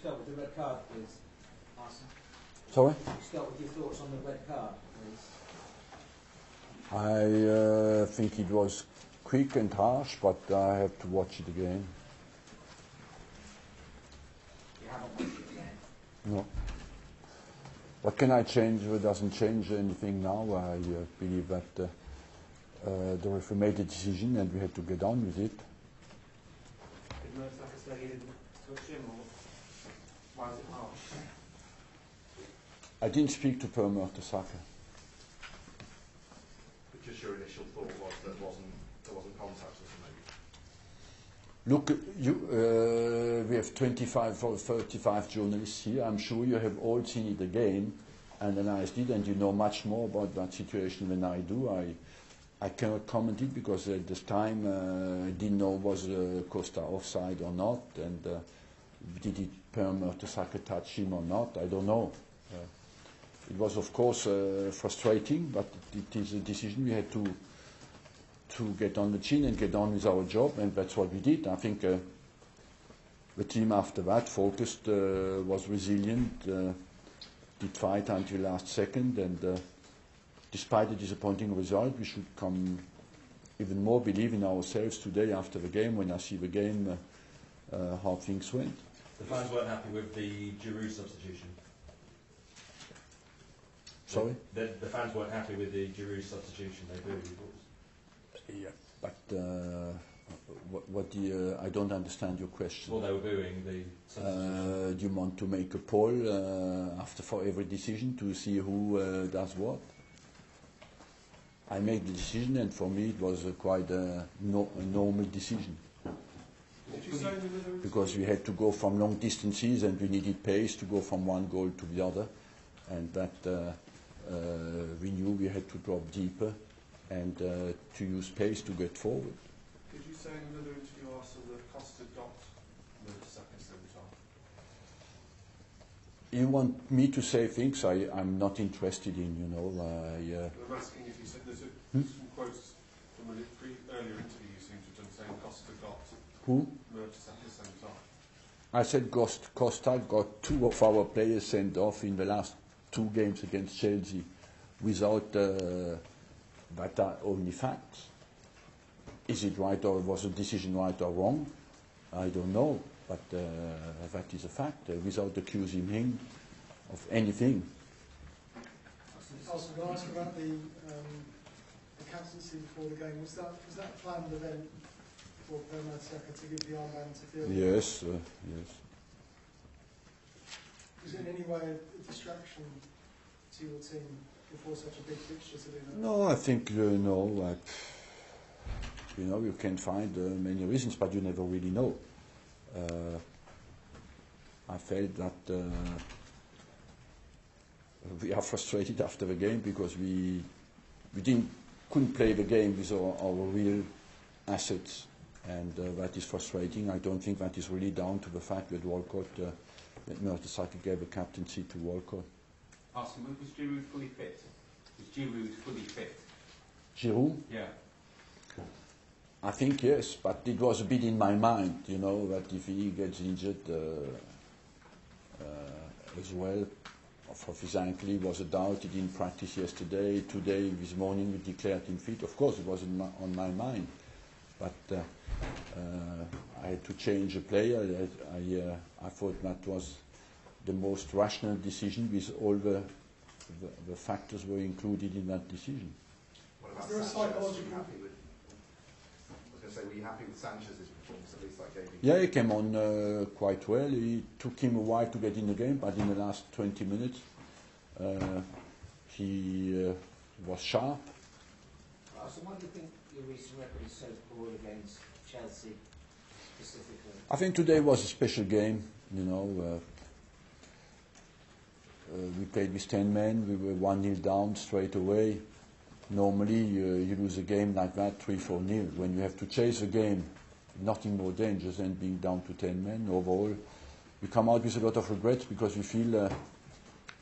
start with the red card, please, Arson. Sorry? Start with your thoughts on the red card, please. I think it was quick and harsh, but I have to watch it again. You haven't watched it again? No. What can I change? It doesn't change anything now. I believe that the referee made a decision and we had to get on with it. Did Mertesacker say he didn't touch him, or why was it harsh? I didn't speak to Per Mertesacker. But just your initial thought was that there wasn't contact or something? Look, we have 25 or 35 journalists here. I'm sure you have all seen it again, analyzed it, and you know much more about that situation than I do. I cannot comment it because at this time I didn't know was Costa offside or not, and did it Per Mertesacker touch him or not? I don't know. It was of course frustrating, but it is a decision we had to get on the chin and get on with our job, and that's what we did. I think the team after that focused, was resilient, did fight until last second, and despite the disappointing result, we should come even more believe in ourselves today after the game, when I see the game, how things went. The fans weren't happy with the Giroud substitution. Sorry? The fans weren't happy with the Giroud substitution. They booed. Yeah, but I don't understand your question. Well, they were booing the substitution. Do you want to make a poll for every decision to see who does what? I made the decision, and for me it was quite a normal decision. Because we had to go from long distances and we needed pace to go from one goal to the other, and that we knew we had to drop deeper and to use pace to get forward. Did you say in another interview also that Costa got Mertesacker sent off? You want me to say things I'm not interested in, you know. I'm asking if you said there's some quotes from an earlier interview you seem to have done saying Costa got Who? Mertesacker sent off. I said Costa got two of our players sent off in the last 2 games against Chelsea without that are only facts. Is it right, or was the decision right or wrong? I don't know, but that is a fact, without accusing him of anything. Also, can I ask about the captaincy before the game? Was that a planned event for Per Mertesacker to give the armband to Field? Yes, yes. Was it in any way a distraction to your team before such a big fixture to do that? No, I think no. You can find many reasons, but you never really know. I felt that we are frustrated after the game because we couldn't play the game with our real assets, and that is frustrating. I don't think that is really down to the fact that that Mertesacker gave a captaincy to Walcott. Asking, was Giroud fully fit? Was Giroud fully fit? Giroud? Yeah. I think yes, but it was a bit in my mind, that if he gets injured as well, of his ankle, he was a doubt. He didn't practice yesterday. Today, this morning, we declared him fit. Of course, it was on my mind, but I had to change a player. I thought that was the most rational decision, with all the factors were included in that decision. What about Is there a Sanchez? psychological... Were you happy with Sanchez's performance? At least that gave you... Yeah, he came on quite well. It took him a while to get in the game, but in the last 20 minutes he was sharp. So why do you think your recent record is so poor against Chelsea specifically? I think today was a special game. We played with 10 men. We were 1-0 down straight away. Normally you lose a game like that 3-4-0. When you have to chase a game, nothing more dangerous than being down to 10 men. Overall, we come out with a lot of regrets because we feel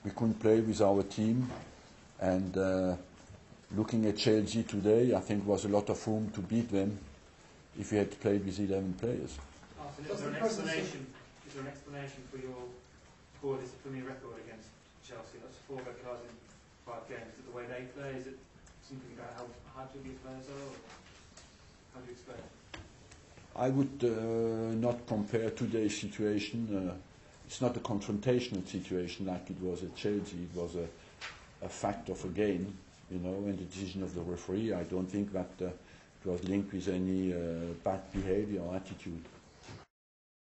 we couldn't play with our team. And looking at Chelsea today, I think was a lot of room to beat them if we had played with 11 players. Is there an explanation is there an explanation for your poor disciplinary record against Chelsea? That's 4 red cards in 5 games. Is it the way they play? Is it something about how hard your players are? Or how do you explain it? I would not compare today's situation. It's not a confrontational situation like it was at Chelsea. It was a fact of a game, you know, and the decision of the referee. I don't think that it was linked with any bad behaviour or attitude.